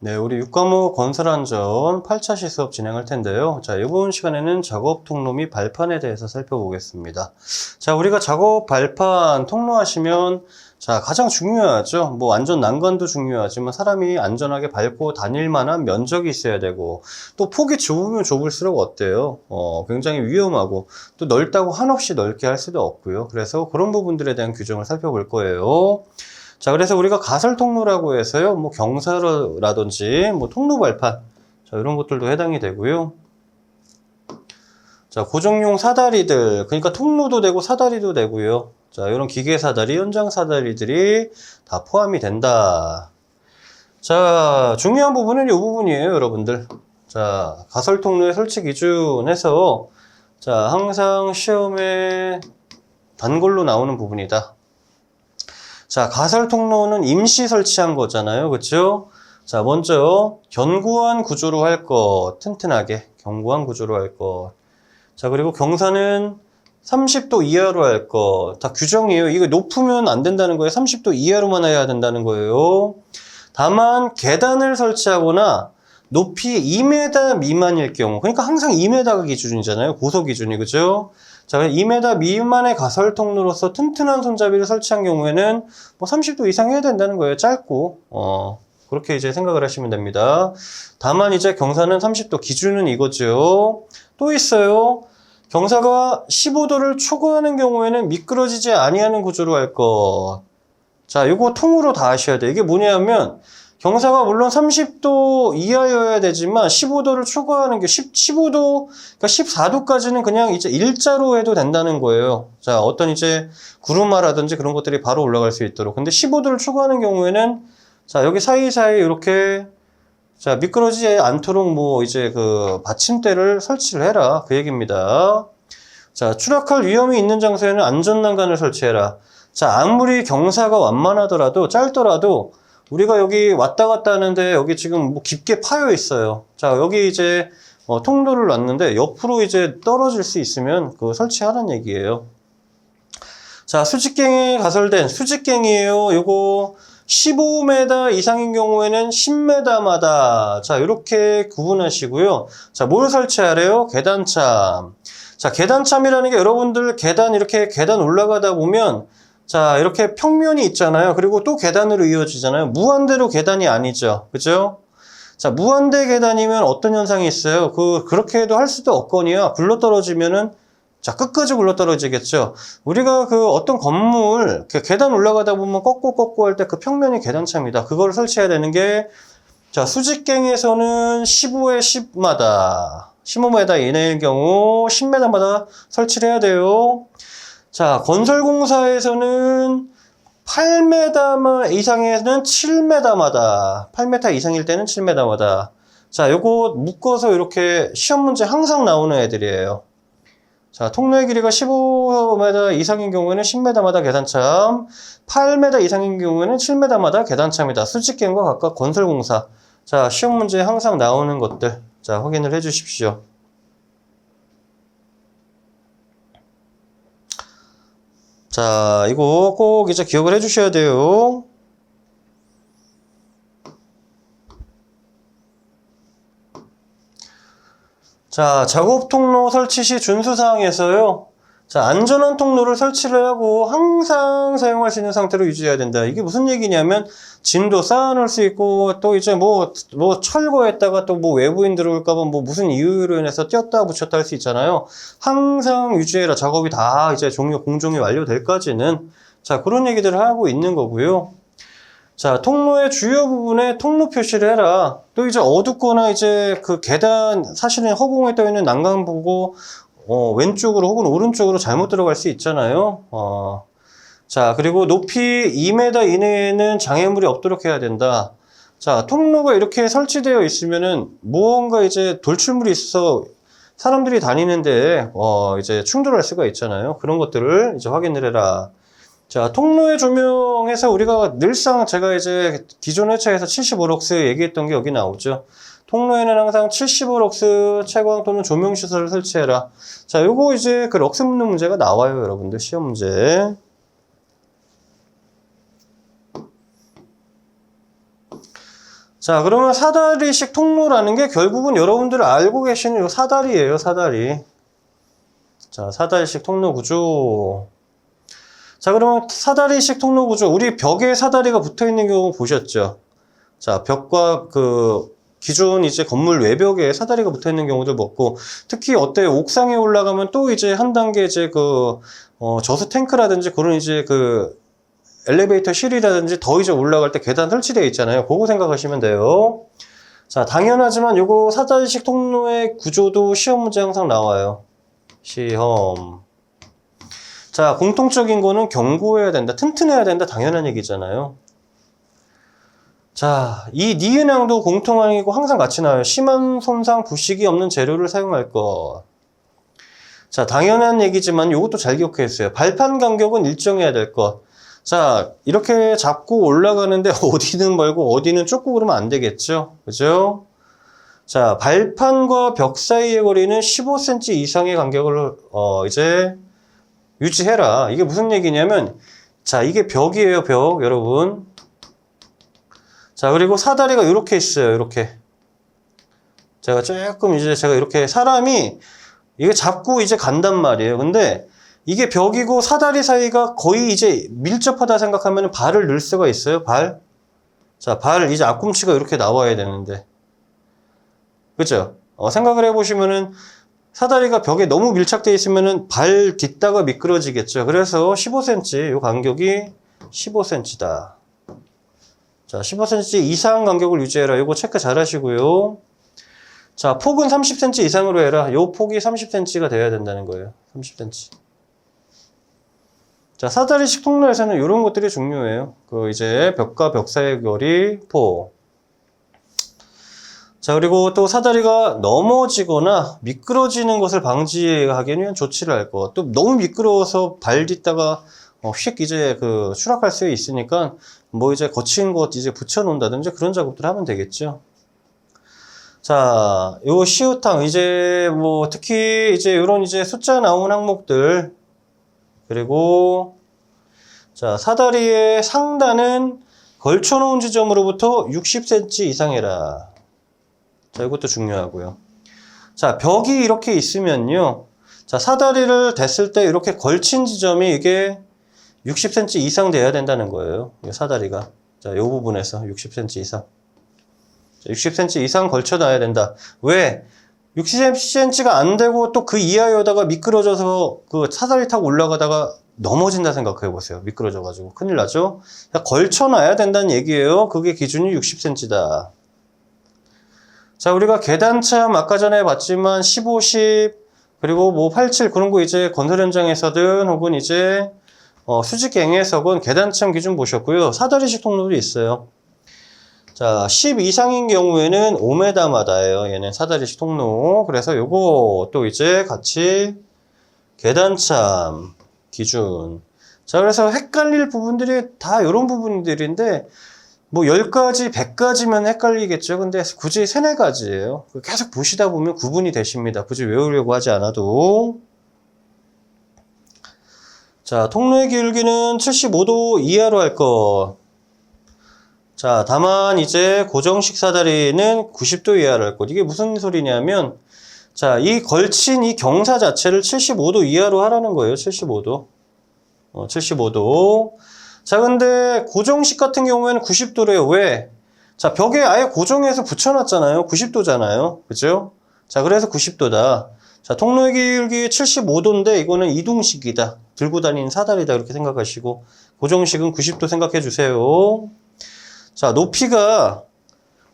네, 우리 6과목 건설안전 8차 수업 진행할 텐데요. 자, 이번 시간에는 작업 통로 및 발판에 대해서 살펴보겠습니다. 자, 우리가 작업 발판 통로 하시면 자, 가장 중요하죠. 뭐 안전 난간도 중요하지만 사람이 안전하게 밟고 다닐 만한 면적이 있어야 되고 또 폭이 좁으면 좁을수록 어때요? 굉장히 위험하고 또 넓다고 한없이 넓게 할 수도 없고요. 그래서 그런 부분들에 대한 규정을 살펴볼 거예요. 자, 그래서 우리가 가설 통로라고 해서요, 뭐 경사라든지 뭐 통로 발판, 자, 이런 것들도 해당이 되고요. 자, 고정용 사다리들, 그러니까 통로도 되고 사다리도 되고요. 자, 이런 기계 사다리, 현장 사다리들이 다 포함이 된다. 자, 중요한 부분은 이 부분이에요, 여러분들. 자, 가설 통로의 설치 기준에서 자, 항상 시험에 단골로 나오는 부분이다. 자, 가설 통로는 임시 설치한 거잖아요. 그쵸? 자, 먼저 견고한 구조로 할 것. 튼튼하게 견고한 구조로 할 것. 자, 그리고 경사는 30도 이하로 할 것. 다 규정이에요. 이거 높으면 안 된다는 거예요. 30도 이하로만 해야 된다는 거예요. 다만 계단을 설치하거나 높이 2m 미만일 경우, 그러니까 항상 2m가 기준이잖아요. 고소 기준이. 그죠? 자, 2m 미만의 가설 통로로서 튼튼한 손잡이를 설치한 경우에는 뭐 30도 이상 해야 된다는 거예요. 짧고. 그렇게 이제 생각을 하시면 됩니다. 다만 이제 경사는 30도 기준은 이거죠. 또 있어요. 경사가 15도를 초과하는 경우에는 미끄러지지 아니하는 구조로 할 것. 자, 이거 통으로 다 하셔야 돼요. 이게 뭐냐면 경사가 물론 30도 이하여야 되지만 15도를 초과하는 게 15도, 그러니까 14도까지는 그냥 이제 일자로 해도 된다는 거예요. 자, 어떤 이제 구루마라든지 그런 것들이 바로 올라갈 수 있도록. 근데 15도를 초과하는 경우에는 자, 여기 사이사이 이렇게 자, 미끄러지지 않도록 뭐 이제 그 받침대를 설치를 해라. 그 얘기입니다. 자, 추락할 위험이 있는 장소에는 안전난간을 설치해라. 자, 아무리 경사가 완만하더라도 짧더라도 우리가 여기 왔다 갔다 하는데 여기 지금 뭐 깊게 파여 있어요. 자, 여기 이제 통로를 놨는데 옆으로 이제 떨어질 수 있으면 그거 설치하라는 얘기예요. 자, 수직갱에 가설된 수직갱이에요. 요거 15m 이상인 경우에는 10m마다 자, 이렇게 구분하시고요. 자, 뭘 설치하래요? 계단참. 자, 계단참이라는 게 여러분들 계단 이렇게 계단 올라가다 보면 자, 이렇게 평면이 있잖아요. 그리고 또 계단으로 이어지잖아요. 무한대로 계단이 아니죠. 그죠? 자, 무한대 계단이면 어떤 현상이 있어요? 그렇게 해도 할 수도 없거니와 굴러떨어지면은 자, 끝까지 굴러떨어지겠죠. 우리가 그 어떤 건물, 계단 올라가다 보면 꺾고 할 때 그 평면이 계단차입니다. 그걸 설치해야 되는 게, 자, 수직갱에서는 15에 10마다, 15m 이내일 경우 10m마다 설치를 해야 돼요. 자, 건설공사에서는 8m 이상에는 7m마다, 8m 이상일 때는 7m마다. 자, 요거 묶어서 이렇게 시험 문제 항상 나오는 애들이에요. 자, 통로의 길이가 15m 이상인 경우에는 10m마다 계단참, 8m 이상인 경우에는 7m마다 계단참이다. 수직갱과 각각 건설공사. 자, 시험 문제에 항상 나오는 것들. 자, 확인을 해 주십시오. 자, 이거 꼭 이제 기억을 해 주셔야 돼요. 자, 작업 통로 설치 시 준수사항에서요. 자, 안전한 통로를 설치를 하고 항상 사용할 수 있는 상태로 유지해야 된다. 이게 무슨 얘기냐면 짐도 쌓아놓을 수 있고 또 이제 뭐 철거했다가 또 뭐 외부인 들어올까봐 뭐 무슨 이유로 인해서 띄었다 붙였다 할 수 있잖아요. 항상 유지해라. 작업이 다 이제 공종이 완료될까지는 자, 그런 얘기들을 하고 있는 거고요. 자, 통로의 주요 부분에 통로 표시를 해라. 또 이제 어둡거나 이제 그 계단, 사실은 허공에 떠 있는 난간 보고, 왼쪽으로 혹은 오른쪽으로 잘못 들어갈 수 있잖아요. 자, 그리고 높이 2m 이내에는 장애물이 없도록 해야 된다. 자, 통로가 이렇게 설치되어 있으면은 무언가 이제 돌출물이 있어서 사람들이 다니는데, 이제 충돌할 수가 있잖아요. 그런 것들을 이제 확인을 해라. 자, 통로에 조명해서 우리가 늘상 제가 이제 기존 회차에서 75럭스 얘기했던 게 여기 나오죠. 통로에는 항상 75럭스 채광 또는 조명 시설을 설치해라. 자, 요거 이제 그 럭스 묻는 문제가 나와요, 여러분들. 시험 문제. 자, 그러면 사다리식 통로라는 게 결국은 여러분들 알고 계시는 이 사다리예요, 사다리. 자, 사다리식 통로 구조. 자, 그러면 사다리식 통로 구조. 우리 벽에 사다리가 붙어 있는 경우 보셨죠? 자, 벽과 기존 이제 건물 외벽에 사다리가 붙어 있는 경우도 많고, 특히 어때요? 옥상에 올라가면 또 이제 한 단계 이제 저수 탱크라든지 그런 이제 엘리베이터 실이라든지 더 이제 올라갈 때 계단 설치되어 있잖아요. 그거 생각하시면 돼요. 자, 당연하지만 요거 사다리식 통로의 구조도 시험 문제 항상 나와요. 시험. 자, 공통적인 거는 견고해야 된다, 튼튼해야 된다, 당연한 얘기잖아요. 자, 이 니은양도 공통항이고 항상 같이 나와요. 심한 손상, 부식이 없는 재료를 사용할 것. 자, 당연한 얘기지만 이것도 잘 기억했어요. 발판 간격은 일정해야 될 것. 자, 이렇게 잡고 올라가는데 어디는 멀고 어디는 좁고 그러면 안 되겠죠? 그죠? 자, 발판과 벽 사이의 거리는 15cm 이상의 간격을 이제 유지해라. 이게 무슨 얘기냐면, 자, 이게 벽이에요, 벽, 여러분. 자, 그리고 사다리가 이렇게 있어요, 이렇게. 제가 이렇게 사람이 이게 잡고 이제 간단 말이에요. 근데 이게 벽이고 사다리 사이가 거의 이제 밀접하다 생각하면 발을 넣을 수가 있어요, 발. 자, 이제 앞꿈치가 이렇게 나와야 되는데. 그죠? 생각을 해보시면은 사다리가 벽에 너무 밀착되어 있으면은 발 딛다가 미끄러지겠죠. 그래서 15cm, 요 간격이 15cm다. 자, 15cm 이상 간격을 유지해라. 요거 체크 잘 하시고요. 자, 폭은 30cm 이상으로 해라. 요 폭이 30cm가 돼야 된다는 거예요. 30cm. 자, 사다리식 통로에서는 이런 것들이 중요해요. 이제 벽과 벽 사이의 거리, 폭. 자, 그리고 또 사다리가 넘어지거나 미끄러지는 것을 방지하기 위한 조치를 할 것. 또 너무 미끄러워서 발 딛다가 휙 이제 추락할 수 있으니까 뭐 이제 거친 것 이제 붙여 놓는다든지 그런 작업들 하면 되겠죠. 자, 요 시우탕 이제 뭐 특히 이제 요런 이제 숫자 나온 항목들, 그리고 자, 사다리의 상단은 걸쳐 놓은 지점으로부터 60cm 이상 해라. 자, 이것도 중요하고요. 자, 벽이 이렇게 있으면요. 자, 사다리를 댔을 때 이렇게 걸친 지점이 이게 60cm 이상 돼야 된다는 거예요. 이 사다리가. 자, 이 부분에서 60cm 이상. 자, 60cm 이상 걸쳐놔야 된다. 왜? 60cm가 안 되고 또 그 이하여다가 미끄러져서 사다리 타고 올라가다가 넘어진다 생각해 보세요. 미끄러져가지고. 큰일 나죠? 걸쳐놔야 된다는 얘기예요. 그게 기준이 60cm다. 자, 우리가 계단참 아까 전에 봤지만 15, 10, 그리고 뭐 87 그런 거 이제 건설 현장에서든 혹은 이제 수직갱해석은 계단참 기준 보셨고요. 사다리식 통로도 있어요. 자, 10 이상인 경우에는 5m마다예요. 얘는 사다리식 통로. 그래서 요거 또 이제 같이 계단참 기준. 자, 그래서 헷갈릴 부분들이 다 이런 부분들인데 뭐 10가지, 100가지면 헷갈리겠죠. 근데 굳이 3, 4가지예요. 계속 보시다 보면 구분이 되십니다. 굳이 외우려고 하지 않아도. 자, 통로의 기울기는 75도 이하로 할 것. 자, 다만 이제 고정식 사다리는 90도 이하로 할 것. 이게 무슨 소리냐면, 자, 이 걸친 이 경사 자체를 75도 이하로 하라는 거예요. 75도. 75도. 자, 근데 고정식 같은 경우에는 90도래요. 왜? 자, 벽에 아예 고정해서 붙여놨잖아요. 90도잖아요. 그죠? 자, 그래서 90도다. 자, 통로의 기울기 75도인데 이거는 이동식이다. 들고 다니는 사다리다. 이렇게 생각하시고, 고정식은 90도 생각해 주세요. 자, 높이가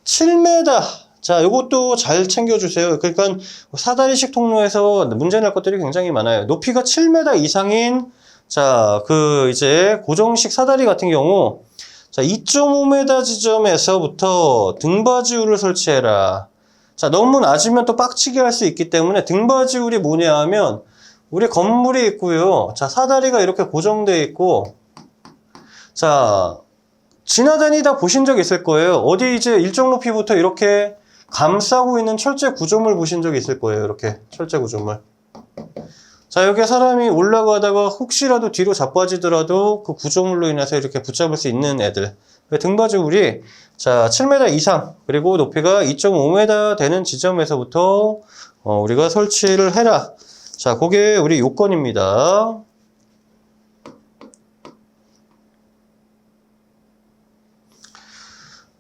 7m. 자, 요것도 잘 챙겨주세요. 그러니까 사다리식 통로에서 문제 날 것들이 굉장히 많아요. 높이가 7m 이상인 자, 이제 고정식 사다리 같은 경우, 자, 2.5m 지점에서부터 등받이울을 설치해라. 자, 너무 낮으면 또 빡치게 할 수 있기 때문에 등받이울이 뭐냐 하면, 우리 건물이 있고요. 자, 사다리가 이렇게 고정되어 있고, 자, 지나다니다 보신 적 있을 거예요. 어디 이제 일정 높이부터 이렇게 감싸고 있는 철제 구조물 보신 적 있을 거예요. 이렇게 철제 구조물. 자, 여기 사람이 올라가다가 혹시라도 뒤로 자빠지더라도 그 구조물로 인해서 이렇게 붙잡을 수 있는 애들. 등받이울이 자 7m 이상 그리고 높이가 2.5m 되는 지점에서부터 우리가 설치를 해라. 자, 그게 우리 요건입니다.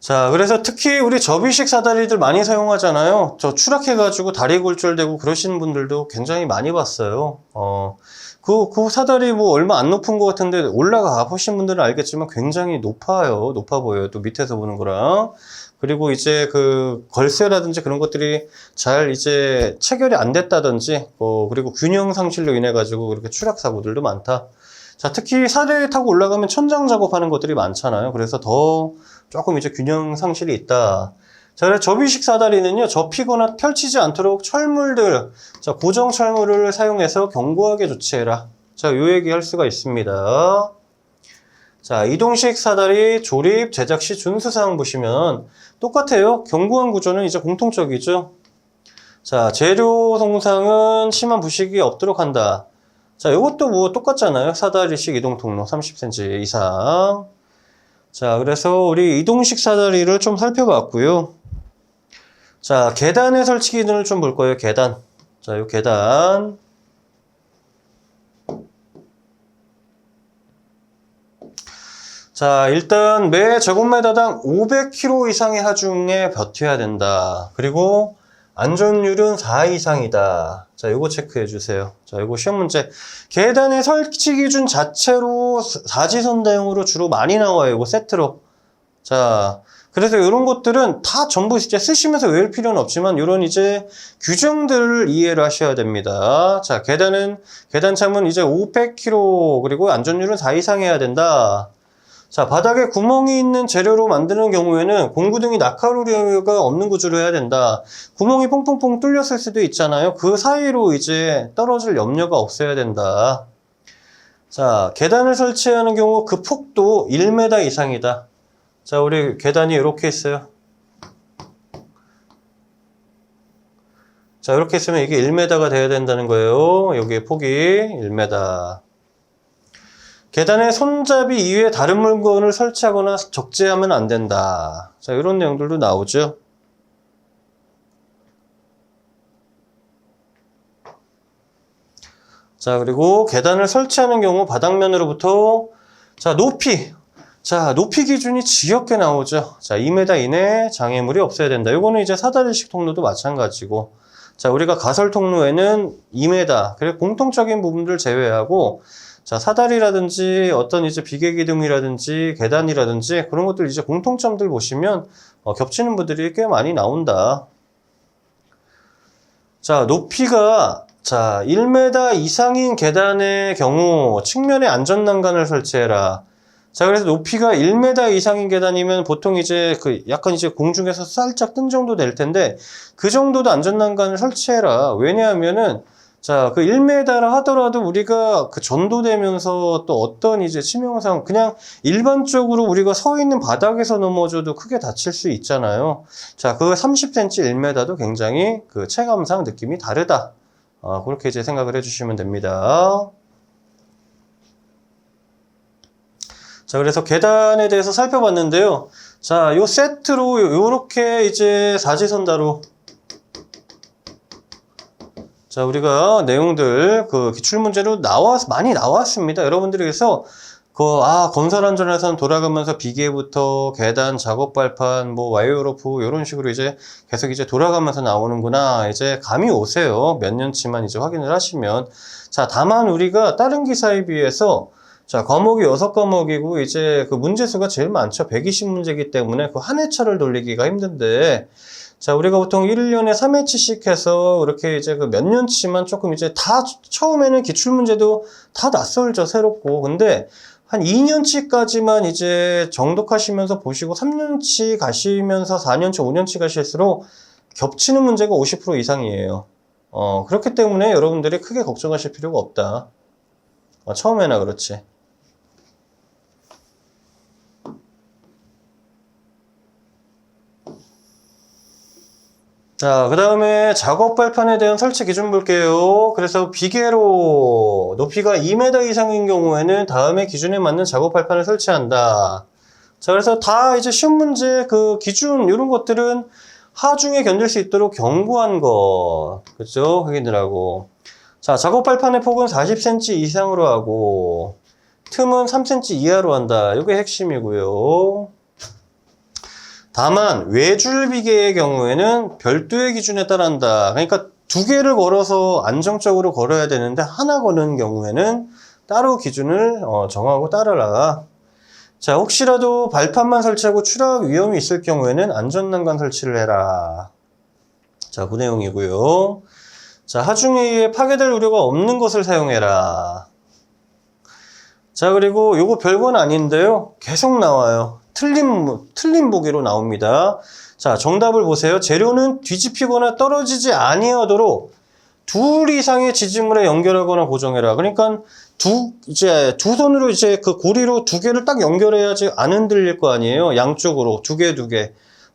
자, 그래서 특히 우리 접이식 사다리들 많이 사용하잖아요. 저 추락해가지고 다리 골절되고 그러시는 분들도 굉장히 많이 봤어요. 그 사다리 뭐 얼마 안 높은 것 같은데 올라가 보신 분들은 알겠지만 굉장히 높아요. 높아 보여요. 또 밑에서 보는 거랑. 그리고 이제 그 걸쇠라든지 그런 것들이 잘 이제 체결이 안 됐다든지, 그리고 균형 상실로 인해 가지고 그렇게 추락 사고들도 많다. 자, 특히 사다리 타고 올라가면 천장 작업하는 것들이 많잖아요. 그래서 더 조금 이제 균형 상실이 있다. 자, 그래서 접이식 사다리는요, 접히거나 펼치지 않도록 철물들, 자, 고정 철물을 사용해서 견고하게 조치해라. 자, 요 얘기 할 수가 있습니다. 자, 이동식 사다리 조립 제작 시 준수사항 보시면 똑같아요. 견고한 구조는 이제 공통적이죠. 자, 재료 동상은 심한 부식이 없도록 한다. 자, 이것도 뭐 똑같잖아요. 사다리식 이동 통로 30cm 이상. 자, 그래서 우리 이동식 사다리를 좀 살펴봤고요. 자, 계단의 설치 기준을 좀 볼 거예요. 계단. 자, 요 계단. 자, 일단 매 제곱미터당 500kg 이상의 하중에 버텨야 된다. 그리고 안전율은 4 이상이다. 자, 요거 체크해 주세요. 자, 요거 시험 문제. 계단의 설치 기준 자체로 사지선 대용으로 주로 많이 나와요. 요거 세트로. 자, 그래서 이런 것들은 다 전부 이제 쓰시면서 외울 필요는 없지만 이런 이제 규정들을 이해를 하셔야 됩니다. 자, 계단참은 이제 500kg 그리고 안전율은 4 이상 해야 된다. 자, 바닥에 구멍이 있는 재료로 만드는 경우에는 공구등이 낙하우려가 없는 구조로 해야 된다. 구멍이 퐁퐁퐁 뚫렸을 수도 있잖아요. 그 사이로 이제 떨어질 염려가 없어야 된다. 자, 계단을 설치하는 경우 그 폭도 1m 이상이다. 자, 우리 계단이 이렇게 있어요. 자, 이렇게 있으면 이게 1m가 돼야 된다는 거예요. 여기에 폭이 1m. 계단에 손잡이 이외에 다른 물건을 설치하거나 적재하면 안 된다. 자, 이런 내용들도 나오죠. 자, 그리고 계단을 설치하는 경우 바닥면으로부터 자, 높이. 자, 높이 기준이 지겹게 나오죠. 자, 2m 이내 장애물이 없어야 된다. 이거는 이제 사다리식 통로도 마찬가지고. 자, 우리가 가설 통로에는 2m. 그리고 공통적인 부분들 제외하고 자, 사다리라든지 어떤 이제 비계 기둥이라든지 계단이라든지 그런 것들 이제 공통점들 보시면 겹치는 분들이 꽤 많이 나온다. 자, 높이가 자, 1m 이상인 계단의 경우 측면에 안전난간을 설치해라. 자, 그래서 높이가 1m 이상인 계단이면 보통 이제 약간 이제 공중에서 살짝 뜬 정도 될 텐데 그 정도도 안전난간을 설치해라. 왜냐하면은 자, 그 1m라 하더라도 우리가 그 전도되면서 또 어떤 이제 치명상 그냥 일반적으로 우리가 서 있는 바닥에서 넘어져도 크게 다칠 수 있잖아요. 자, 그 30cm 1m도 굉장히 그 체감상 느낌이 다르다. 그렇게 이제 생각을 해주시면 됩니다. 자, 그래서 계단에 대해서 살펴봤는데요. 자, 요 세트로 요렇게 이제 사지선다로 자, 우리가 내용들 그 기출문제로 많이 나왔습니다. 여러분들이 그래서 건설 안전에서는 돌아가면서 비계부터 계단, 작업 발판, 뭐 와이어 로프 이런 식으로 이제 계속 이제 돌아가면서 나오는구나. 이제 감이 오세요. 몇 년치만 이제 확인을 하시면. 자, 다만 우리가 다른 기사에 비해서 자, 과목이 6과목이고 이제 그 문제수가 제일 많죠. 120문제이기 때문에 그 한 회차를 돌리기가 힘든데 자, 우리가 보통 1년에 3회치씩 해서 이렇게 이제 그 몇 년치만 조금 이제 다 처음에는 기출문제도 다 낯설죠. 새롭고. 근데 한 2년치까지만 이제 정독하시면서 보시고 3년치 가시면서 4년치, 5년치 가실수록 겹치는 문제가 50% 이상이에요. 그렇기 때문에 여러분들이 크게 걱정하실 필요가 없다. 처음에나 그렇지. 자, 그 다음에 작업 발판에 대한 설치 기준 볼게요. 그래서 비계로 높이가 2m 이상인 경우에는 다음에 기준에 맞는 작업 발판을 설치한다. 자, 그래서 다 이제 시험 문제 그 기준 이런 것들은 하중에 견딜 수 있도록 견고한 거, 그죠? 확인을 하고. 자, 작업 발판의 폭은 40cm 이상으로 하고, 틈은 3cm 이하로 한다. 이게 핵심이고요. 다만 외줄비계의 경우에는 별도의 기준에 따른다. 그러니까 두 개를 걸어서 안정적으로 걸어야 되는데 하나 거는 경우에는 따로 기준을 정하고 따르라. 자, 혹시라도 발판만 설치하고 추락 위험이 있을 경우에는 안전난간 설치를 해라. 자, 그 내용이고요. 자, 하중에 의해 파괴될 우려가 없는 것을 사용해라. 자, 그리고 요거 별건 아닌데요. 계속 나와요. 틀린 보기로 나옵니다. 자, 정답을 보세요. 재료는 뒤집히거나 떨어지지 아니하도록 둘 이상의 지지물에 연결하거나 고정해라. 그러니까 두 손으로 이제 그 고리로 두 개를 딱 연결해야지 안 흔들릴 거 아니에요. 양쪽으로 두 개.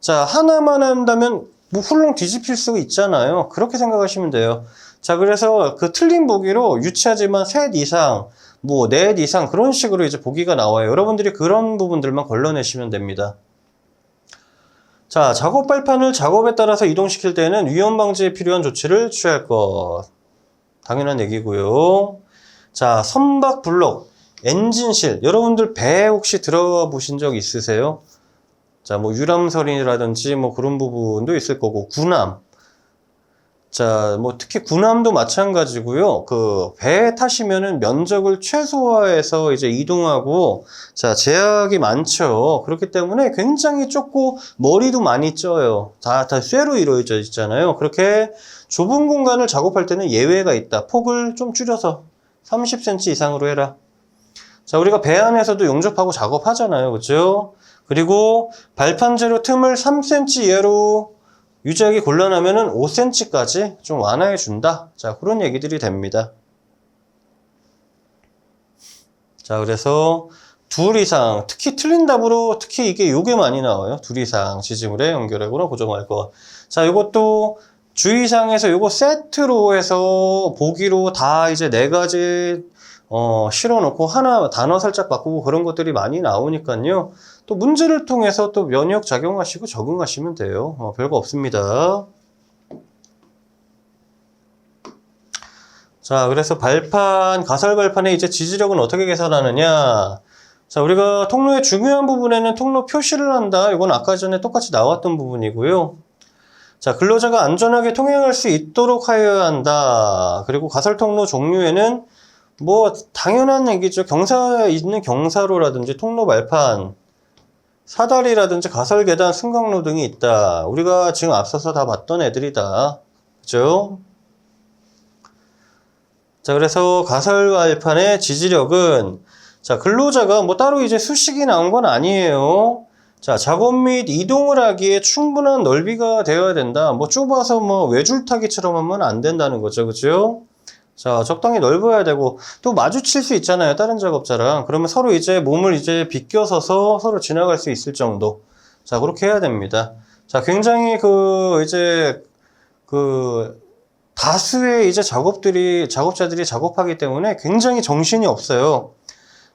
자, 하나만 한다면 뭐 훌렁 뒤집힐 수 있잖아요. 그렇게 생각하시면 돼요. 자, 그래서 그 틀린 보기로 유치하지만 셋 이상, 뭐 넷 이상 그런 식으로 이제 보기가 나와요. 여러분들이 그런 부분들만 걸러내시면 됩니다. 자, 작업 발판을 작업에 따라서 이동시킬 때는 위험 방지에 필요한 조치를 취할 것. 당연한 얘기고요. 자, 선박 블록, 엔진실. 여러분들 배 혹시 들어가 보신 적 있으세요? 자, 뭐 유람선이라든지 뭐 그런 부분도 있을 거고, 군함. 자, 뭐 특히 군함도 마찬가지고요. 그 배에 타시면은 면적을 최소화해서 이제 이동하고, 자, 제약이 많죠. 그렇기 때문에 굉장히 좁고 머리도 많이 쪄요. 다 쇠로 이루어져 있잖아요. 그렇게 좁은 공간을 작업할 때는 예외가 있다. 폭을 좀 줄여서 30cm 이상으로 해라. 자, 우리가 배 안에서도 용접하고 작업하잖아요. 그죠? 그리고 발판 재료 틈을 3cm 이하로 유지하기 곤란하면은 5cm까지 좀 완화해 준다. 자, 그런 얘기들이 됩니다. 자, 그래서 둘 이상, 특히 틀린 답으로 특히 요게 많이 나와요. 둘 이상 지지물에 연결하거나 고정할 것. 자, 요것도 주의사항에서 요거 세트로 해서 보기로 다 이제 4가지 실어 놓고 하나 단어 살짝 바꾸고 그런 것들이 많이 나오니까요. 또 문제를 통해서 또 면역 작용하시고 적응하시면 돼요. 별거 없습니다. 자, 그래서 발판, 가설 발판의 이제 지지력은 어떻게 계산하느냐? 자, 우리가 통로의 중요한 부분에는 통로 표시를 한다. 이건 아까 전에 똑같이 나왔던 부분이고요. 자, 근로자가 안전하게 통행할 수 있도록 하여야 한다. 그리고 가설 통로 종류에는 뭐 당연한 얘기죠. 경사 있는 경사로라든지 통로 발판, 사다리라든지 가설 계단, 승강로 등이 있다. 우리가 지금 앞서서 다 봤던 애들이다. 그죠? 자, 그래서 가설 발판의 지지력은 자, 근로자가 뭐 따로 이제 수식이 나온 건 아니에요. 자, 작업 및 이동을 하기에 충분한 넓이가 되어야 된다. 뭐 좁아서 뭐 외줄타기처럼 하면 안 된다는 거죠. 그죠? 자, 적당히 넓어야 되고, 또 마주칠 수 있잖아요. 다른 작업자랑. 그러면 서로 이제 몸을 이제 비껴서서 서로 지나갈 수 있을 정도. 자, 그렇게 해야 됩니다. 자, 굉장히 다수의 이제 작업자들이 작업하기 때문에 굉장히 정신이 없어요.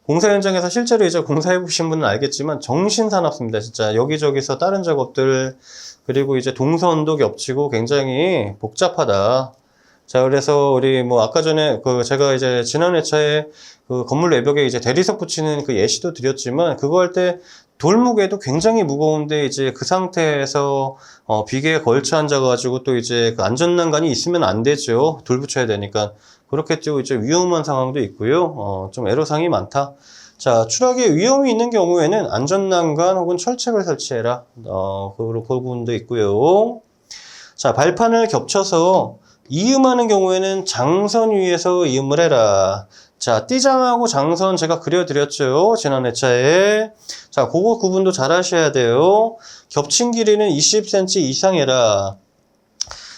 공사 현장에서 실제로 이제 공사해보신 분은 알겠지만 정신 사납습니다. 진짜 여기저기서 다른 작업들, 그리고 이제 동선도 겹치고 굉장히 복잡하다. 자, 그래서 우리 뭐 아까 전에 제가 이제 지난 회차에 그 건물 외벽에 이제 대리석 붙이는 그 예시도 드렸지만 그거 할 때 돌무게도 굉장히 무거운데 이제 그 상태에서 비계에 걸쳐 앉아가지고 또 이제 그 안전난간이 있으면 안 되죠. 돌 붙여야 되니까. 그렇게 또 이제 위험한 상황도 있고요. 좀 애로사항이 많다. 자, 추락에 위험이 있는 경우에는 안전난간 혹은 철책을 설치해라. 그 부분도 있고요. 자, 발판을 겹쳐서 이음하는 경우에는 장선 위에서 이음을 해라. 자, 띠장하고 장선 제가 그려드렸죠. 지난 회차에. 자, 그거 구분도 잘 하셔야 돼요. 겹친 길이는 20cm 이상 해라.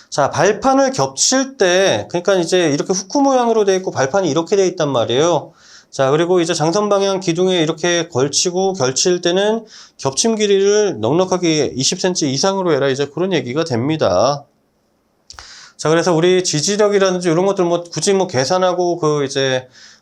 자, 발판을 겹칠 때, 그러니까 이제 이렇게 후크 모양으로 되어 있고 발판이 이렇게 되어 있단 말이에요. 자, 그리고 이제 장선 방향 기둥에 이렇게 걸치고 결칠 때는 겹침 길이를 넉넉하게 20cm 이상으로 해라. 이제 그런 얘기가 됩니다. 자, 그래서 우리 지지력이라든지 이런 것들 뭐 굳이 뭐 계산하고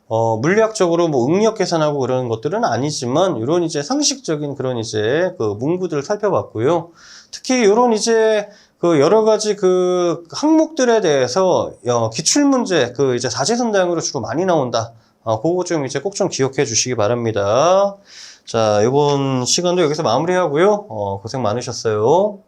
물리학적으로 뭐 응력 계산하고 그런 것들은 아니지만, 이런 이제 상식적인 그런 이제 그 문구들을 살펴봤고요. 특히 이런 이제 그 여러 가지 그 항목들에 대해서 기출문제, 그 이제 사제선다형으로 주로 많이 나온다. 그거 좀 이제 꼭 좀 기억해 주시기 바랍니다. 자, 이번 시간도 여기서 마무리하고요. 고생 많으셨어요.